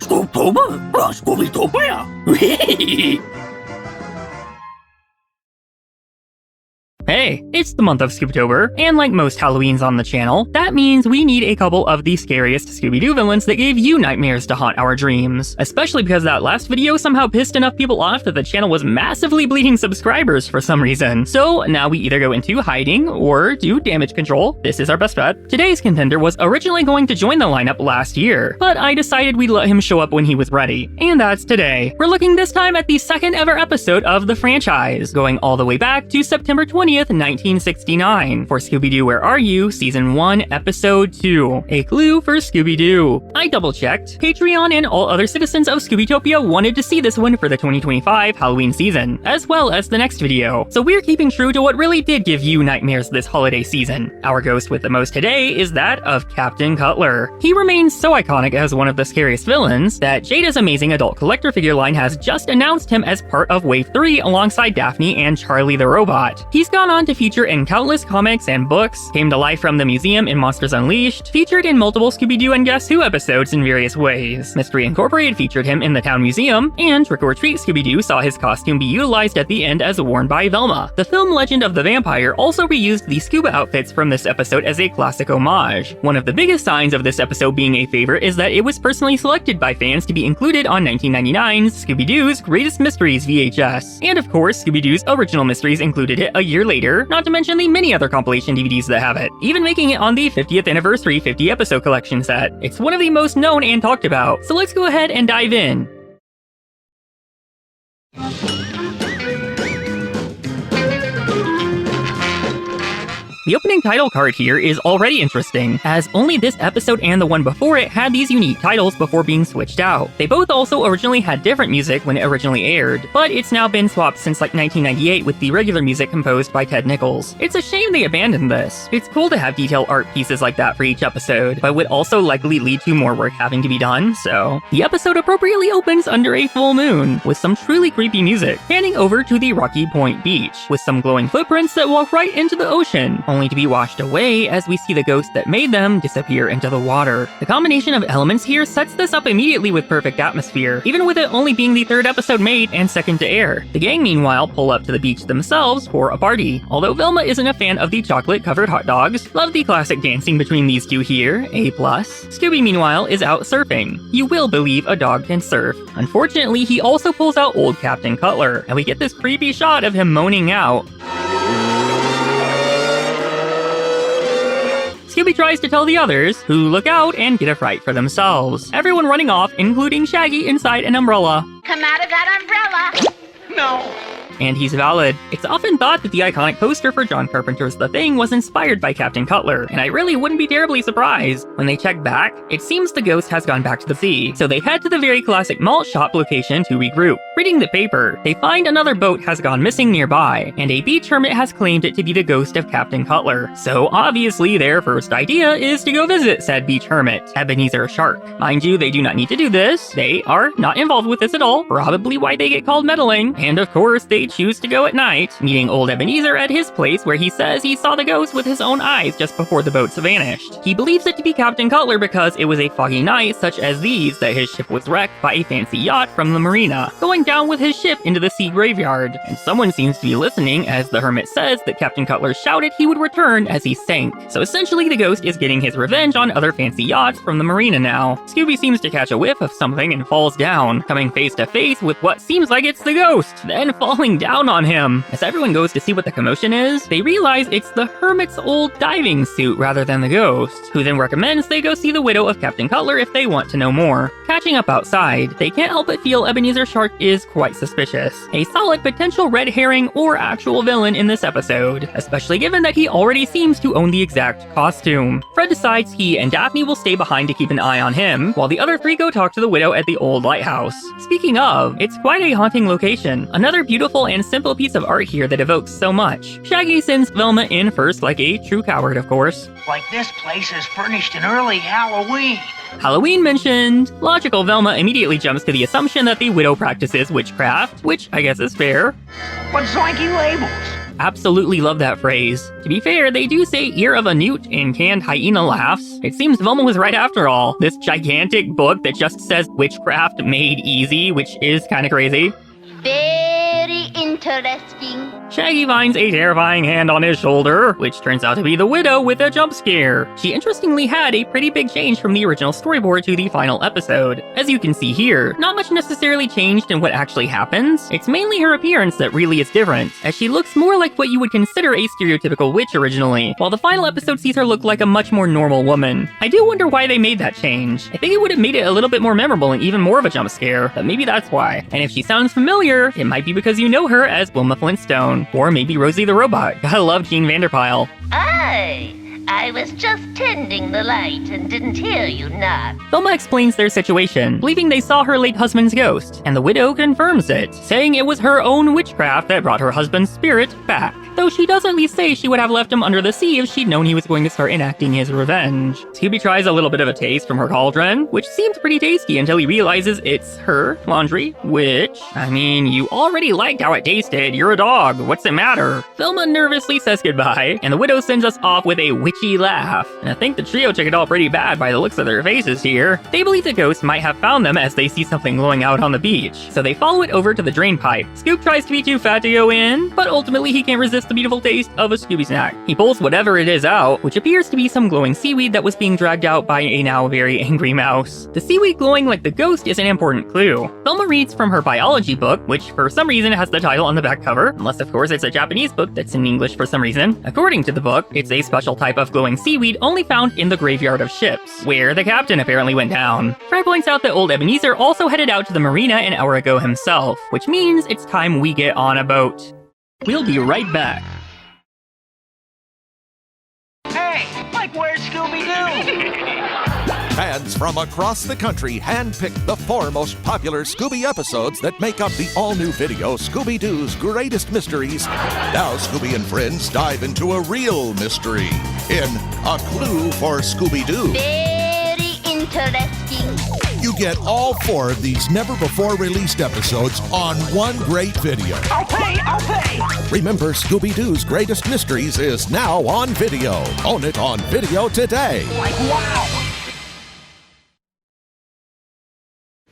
Scoop-tober? Scooby-Doo. Hey, it's the month of Scooby-Doo, and like most Halloweens on the channel, that means we need a couple of the scariest Scooby-Doo villains that gave you nightmares to haunt our dreams. Especially because that last video somehow pissed enough people off that the channel was massively bleeding subscribers for some reason. So now we either go into hiding or do damage control. This is our best bet. Today's contender was originally going to join the lineup last year, but I decided we'd let him show up when he was ready. And that's today. We're looking this time at the second ever episode of the franchise, going all the way back to September 20th, 1969, for Scooby-Doo Where Are You? Season 1, Episode 2, A Clue for Scooby-Doo. I double-checked. Patreon and all other citizens of Scoobytopia wanted to see this one for the 2025 Halloween season, as well as the next video. So we're keeping true to what really did give you nightmares this holiday season. Our ghost with the most today is that of Captain Cutler. He remains so iconic as one of the scariest villains that Jada's amazing adult collector figure line has just announced him as part of Wave 3 alongside Daphne and Charlie the Robot. He's gone on to feature in countless comics and books, came to life from the museum in Monsters Unleashed, featured in multiple Scooby-Doo and Guess Who episodes in various ways. Mystery Incorporated featured him in the Town Museum, and Trick or Treat Scooby-Doo saw his costume be utilized at the end as worn by Velma. The film Legend of the Vampire also reused the scuba outfits from this episode as a classic homage. One of the biggest signs of this episode being a favorite is that it was personally selected by fans to be included on 1999's Scooby-Doo's Greatest Mysteries VHS. And of course, Scooby-Doo's Original Mysteries included it a year later, not to mention the many other compilation DVDs that have it, even making it on the 50th anniversary 50 episode collection set. It's one of the most known and talked about, so let's go ahead and dive in. The opening title card here is already interesting, as only this episode and the one before it had these unique titles before being switched out. They both also originally had different music when it originally aired, but it's now been swapped since like 1998 with the regular music composed by Ted Nichols. It's a shame they abandoned this. It's cool to have detailed art pieces like that for each episode, but would also likely lead to more work having to be done, so... The episode appropriately opens under a full moon, with some truly creepy music, panning over to the Rocky Point Beach, with some glowing footprints that walk right into the ocean, only to be washed away as we see the ghost that made them disappear into the water. The combination of elements here sets this up immediately with perfect atmosphere, even with it only being the third episode made and second to air. The gang, meanwhile, pull up to the beach themselves for a party. Although Velma isn't a fan of the chocolate-covered hot dogs, love the classic dancing between these two here, A+. Scooby, meanwhile, is out surfing. You will believe a dog can surf. Unfortunately, he also pulls out old Captain Cutler, and we get this creepy shot of him moaning out. Scooby tries to tell the others, who look out and get a fright for themselves. Everyone running off, including Shaggy inside an umbrella. Come out of that umbrella! No. And he's valid. It's often thought that the iconic poster for John Carpenter's The Thing was inspired by Captain Cutler, and I really wouldn't be terribly surprised. When they check back, it seems the ghost has gone back to the sea, so they head to the very classic malt shop location to regroup. Reading the paper, they find another boat has gone missing nearby, and a beach hermit has claimed it to be the ghost of Captain Cutler. So obviously their first idea is to go visit said beach hermit, Ebenezer Shark. Mind you, they do not need to do this. They are not involved with this at all, probably why they get called meddling, and of course they choose to go at night, meeting old Ebenezer at his place where he says he saw the ghost with his own eyes just before the boats vanished. He believes it to be Captain Cutler because it was a foggy night such as these that his ship was wrecked by a fancy yacht from the marina, going down with his ship into the sea graveyard. And someone seems to be listening as the hermit says that Captain Cutler shouted he would return as he sank. So essentially the ghost is getting his revenge on other fancy yachts from the marina now. Scooby seems to catch a whiff of something and falls down, coming face to face with what seems like it's the ghost, then falling down on him. As everyone goes to see what the commotion is, they realize it's the hermit's old diving suit rather than the ghost, who then recommends they go see the widow of Captain Cutler if they want to know more. Catching up outside, they can't help but feel Ebenezer Shark is quite suspicious. A solid potential red herring or actual villain in this episode, especially given that he already seems to own the exact costume. Fred decides he and Daphne will stay behind to keep an eye on him, while the other three go talk to the widow at the old lighthouse. Speaking of, it's quite a haunting location. Another beautiful and simple piece of art here that evokes so much. Shaggy sends Velma in first like a true coward, of course. Like this place is furnished in early Halloween. Halloween mentioned. Logical Velma immediately jumps to the assumption that the widow practices witchcraft, which I guess is fair. What zoinky labels? Absolutely love that phrase. To be fair, they do say ear of a newt in canned hyena laughs. It seems Velma was right after all. This gigantic book that just says witchcraft made easy, which is kinda crazy. Very interesting. Shaggy finds a terrifying hand on his shoulder, which turns out to be the widow with a jump scare. She interestingly had a pretty big change from the original storyboard to the final episode. As you can see here, not much necessarily changed in what actually happens. It's mainly her appearance that really is different, as she looks more like what you would consider a stereotypical witch originally, while the final episode sees her look like a much more normal woman. I do wonder why they made that change. I think it would have made it a little bit more memorable and even more of a jump scare, but maybe that's why. And if she sounds familiar, it might be because you know her as Wilma Flintstone, or maybe Rosie the Robot. Gotta love Jean Vanderpyle. I was just tending the light and didn't hear you knock. Velma explains their situation, believing they saw her late husband's ghost, and the widow confirms it, saying it was her own witchcraft that brought her husband's spirit back. Though she does at least say she would have left him under the sea if she'd known he was going to start enacting his revenge. Scooby tries a little bit of a taste from her cauldron, which seems pretty tasty until he realizes it's her laundry, which, I mean, you already liked how it tasted. You're a dog. What's it matter? Velma nervously says goodbye, and the widow sends us off with a witchy laugh. And I think the trio took it all pretty bad by the looks of their faces here. They believe the ghost might have found them as they see something glowing out on the beach, so they follow it over to the drain pipe. Scoop tries to be too fat to go in, but ultimately he can't resist the beautiful taste of a Scooby snack. He pulls whatever it is out, which appears to be some glowing seaweed that was being dragged out by a now very angry mouse. The seaweed glowing like the ghost is an important clue. Velma reads from her biology book, which for some reason has the title on the back cover, unless of course it's a Japanese book that's in English for some reason. According to the book, it's a special type of glowing seaweed only found in the graveyard of ships, where the captain apparently went down. Fry points out that old Ebenezer also headed out to the marina an hour ago himself, which means it's time we get on a boat. We'll be right back. Hey, like where's Scooby-Doo? Fans from across the country handpicked the 4 most popular Scooby episodes that make up the all-new video Scooby-Doo's Greatest Mysteries. Now Scooby and friends dive into a real mystery in A Clue for Scooby-Doo. Very interesting. You get all 4 of these never-before-released episodes on one great video. I'll pay! Remember, Scooby-Doo's Greatest Mysteries is now on video. Own it on video today. Like, wow!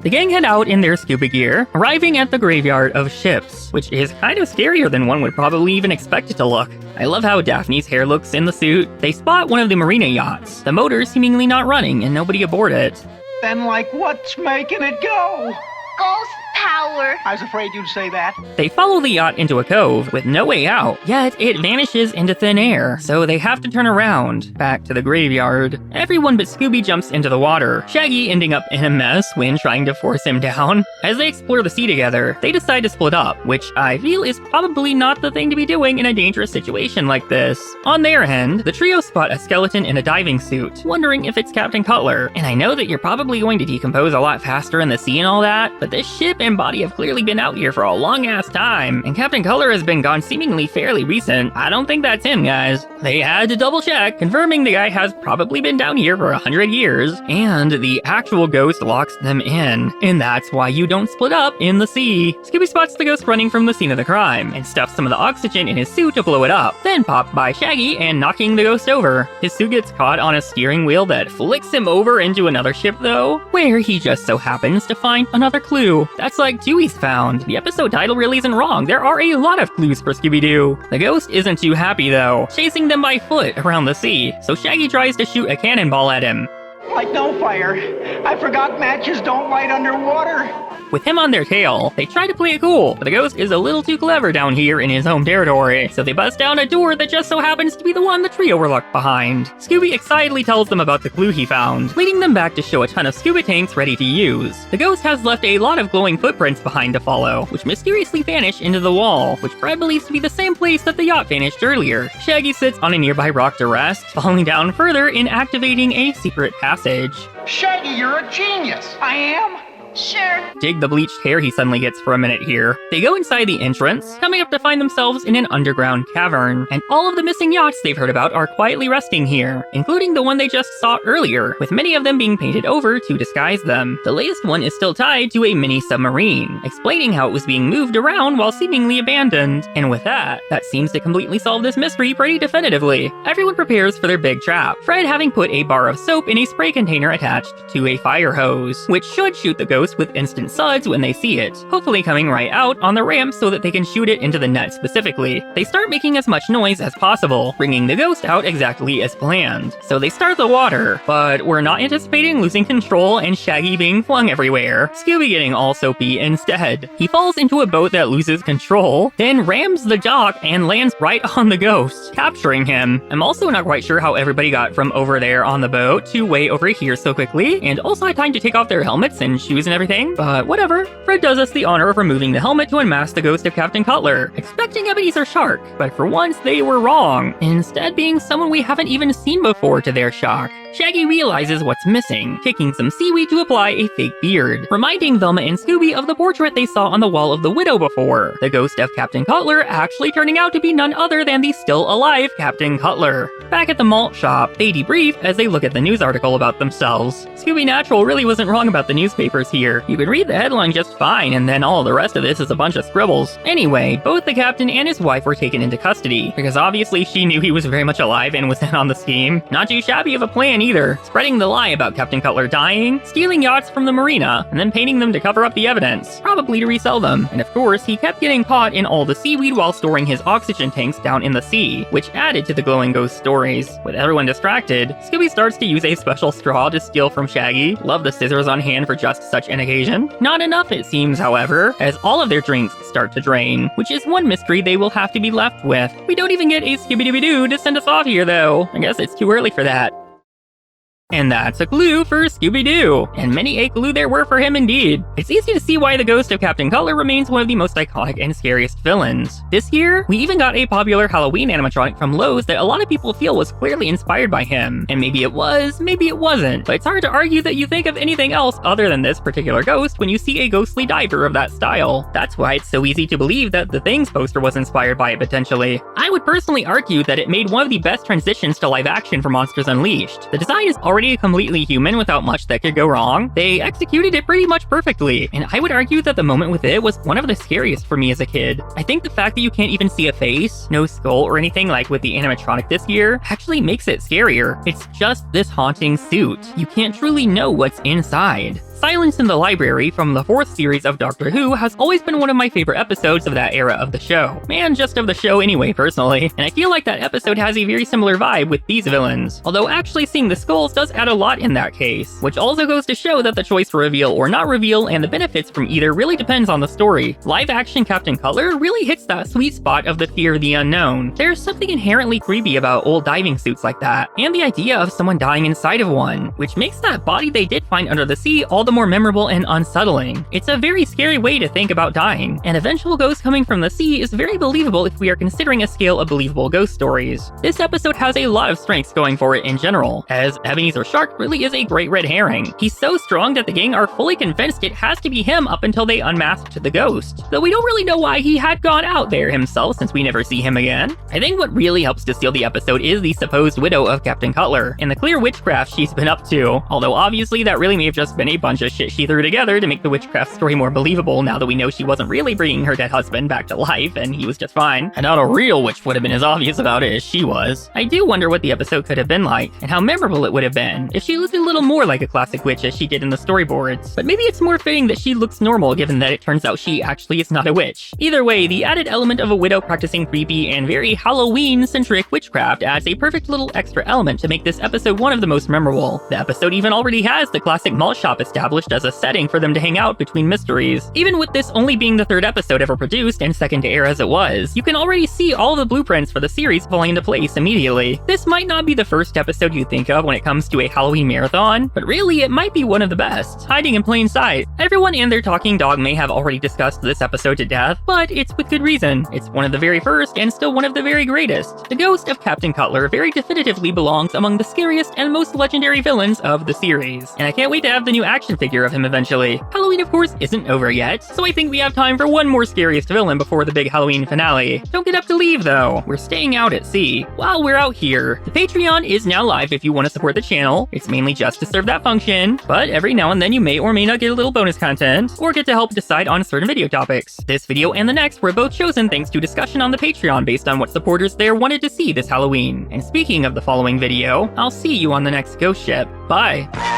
The gang head out in their scuba gear, arriving at the graveyard of ships, which is kind of scarier than one would probably even expect it to look. I love how Daphne's hair looks in the suit. They spot one of the marina yachts, the motor seemingly not running and nobody aboard it. Then, like, what's making it go? Ghost power. I was afraid you'd say that. They follow the yacht into a cove with no way out, yet it vanishes into thin air, so they have to turn around, back to the graveyard. Everyone but Scooby jumps into the water, Shaggy ending up in a mess when trying to force him down. As they explore the sea together, they decide to split up, which I feel is probably not the thing to be doing in a dangerous situation like this. On their end, the trio spot a skeleton in a diving suit, wondering if it's Captain Cutler. And I know that you're probably going to decompose a lot faster in the sea and all that, but this ship and body have clearly been out here for a long-ass time, and Captain Cutler has been gone seemingly fairly recent. I don't think that's him, guys. They had to double check, confirming the guy has probably been down here for 100 years, and the actual ghost locks them in, and that's why you don't split up in the sea. Scooby spots the ghost running from the scene of the crime, and stuffs some of the oxygen in his suit to blow it up, then popped by Shaggy and knocking the ghost over. His suit gets caught on a steering wheel that flicks him over into another ship though, where he just so happens to find another clue. That's like Dewey's found. The episode title really isn't wrong. There are a lot of clues for Scooby-Doo. The ghost isn't too happy though, chasing them by foot around the sea, so Shaggy tries to shoot a cannonball at him. Like no fire. I forgot matches don't light underwater. With him on their tail, they try to play it cool, but the ghost is a little too clever down here in his home territory, so they bust down a door that just so happens to be the one the trio were locked behind. Scooby excitedly tells them about the clue he found, leading them back to show a ton of scuba tanks ready to use. The ghost has left a lot of glowing footprints behind to follow, which mysteriously vanish into the wall, which Fred believes to be the same place that the yacht vanished earlier. Shaggy sits on a nearby rock to rest, falling down further and activating a secret passage. Shaggy, you're a genius! I am? Sure. Dig the bleached hair he suddenly gets for a minute here. They go inside the entrance, coming up to find themselves in an underground cavern, and all of the missing yachts they've heard about are quietly resting here, including the one they just saw earlier, with many of them being painted over to disguise them. The latest one is still tied to a mini submarine, explaining how it was being moved around while seemingly abandoned. And with that seems to completely solve this mystery pretty definitively. Everyone prepares for their big trap, Fred having put a bar of soap in a spray container attached to a fire hose, which should shoot the ghost with instant suds when they see it, hopefully coming right out on the ramp so that they can shoot it into the net specifically. They start making as much noise as possible, bringing the ghost out exactly as planned. So they start the water, but we're not anticipating losing control and Shaggy being flung everywhere, Scooby getting all soapy instead. He falls into a boat that loses control, then rams the dock and lands right on the ghost, capturing him. I'm also not quite sure how everybody got from over there on the boat to way over here so quickly, and also had time to take off their helmets and shoes and everything, but whatever. Fred does us the honor of removing the helmet to unmask the ghost of Captain Cutler, expecting Ebenezer Shark, but for once they were wrong, instead being someone we haven't even seen before to their shock. Shaggy realizes what's missing, kicking some seaweed to apply a fake beard, reminding Velma and Scooby of the portrait they saw on the wall of the widow before, the ghost of Captain Cutler actually turning out to be none other than the still-alive Captain Cutler. Back at the malt shop, they debrief as they look at the news article about themselves. Scooby Natural really wasn't wrong about the newspapers here. You could read the headline just fine, and then all the rest of this is a bunch of scribbles. Anyway, both the captain and his wife were taken into custody, because obviously she knew he was very much alive and was in on the scheme. Not too shabby of a plan either, spreading the lie about Captain Cutler dying, stealing yachts from the marina, and then painting them to cover up the evidence, probably to resell them. And of course, he kept getting caught in all the seaweed while storing his oxygen tanks down in the sea, which added to the glowing ghost stories. With everyone distracted, Scooby starts to use a special straw to steal from Shaggy. Love the scissors on hand for just such an occasion. Not enough, it seems, however, as all of their drinks start to drain, which is one mystery they will have to be left with. We don't even get a Scooby-Doo to send us off here, though. I guess it's too early for that. And that's a clue for Scooby-Doo, and many a clue there were for him indeed. It's easy to see why the ghost of Captain Cutler remains one of the most iconic and scariest villains. This year, we even got a popular Halloween animatronic from Lowe's that a lot of people feel was clearly inspired by him. And maybe it was, maybe it wasn't, but it's hard to argue that you think of anything else other than this particular ghost when you see a ghostly diver of that style. That's why it's so easy to believe that the Things poster was inspired by it potentially. I would personally argue that it made one of the best transitions to live action for Monsters Unleashed. The design is already completely human without much that could go wrong. They executed it pretty much perfectly, and I would argue that the moment with it was one of the scariest for me as a kid. I think the fact that you can't even see a face, no skull or anything like with the animatronic this year, actually makes it scarier. It's just this haunting suit. You can't truly know what's inside. Silence in the Library from the 4th series of Doctor Who has always been one of my favorite episodes of that era of the show. And just of the show anyway, personally. And I feel like that episode has a very similar vibe with these villains. Although actually seeing the skulls does add a lot in that case. Which also goes to show that the choice to reveal or not reveal and the benefits from either really depends on the story. Live action Captain Cutler really hits that sweet spot of the fear of the unknown. There's something inherently creepy about old diving suits like that. And the idea of someone dying inside of one. Which makes that body they did find under the sea all the more memorable and unsettling. It's a very scary way to think about dying. An eventual ghost coming from the sea is very believable if we are considering a scale of believable ghost stories. This episode has a lot of strengths going for it in general, as Ebenezer Shark really is a great red herring. He's so strong that the gang are fully convinced it has to be him up until they unmasked the ghost, though we don't really know why he had gone out there himself since we never see him again. I think what really helps to seal the episode is the supposed widow of Captain Cutler, and the clear witchcraft she's been up to, although obviously that really may have just been a bunch of shit she threw together to make the witchcraft story more believable now that we know she wasn't really bringing her dead husband back to life and he was just fine. And not a real witch would have been as obvious about it as she was. I do wonder what the episode could have been like, and how memorable it would have been if she looked a little more like a classic witch as she did in the storyboards. But maybe it's more fitting that she looks normal given that it turns out she actually is not a witch. Either way, the added element of a widow practicing creepy and very Halloween-centric witchcraft adds a perfect little extra element to make this episode one of the most memorable. The episode even already has the classic malt shop established as a setting for them to hang out between mysteries. Even with this only being the 3rd episode ever produced and second to air as it was, you can already see all the blueprints for the series falling into place immediately. This might not be the first episode you think of when it comes do a Halloween marathon, but really it might be one of the best, hiding in plain sight. Everyone and their talking dog may have already discussed this episode to death, but it's with good reason. It's one of the very first and still one of the very greatest. The ghost of Captain Cutler very definitively belongs among the scariest and most legendary villains of the series, and I can't wait to have the new action figure of him eventually. Halloween, of course, isn't over yet, so I think we have time for one more scariest villain before the big Halloween finale. Don't get up to leave though, we're staying out at sea. While we're out here, the Patreon is now live if you want to support the channel. It's mainly just to serve that function, but every now and then you may or may not get a little bonus content, or get to help decide on certain video topics. This video and the next were both chosen thanks to discussion on the Patreon based on what supporters there wanted to see this Halloween. And speaking of the following video, I'll see you on the next ghost ship. Bye!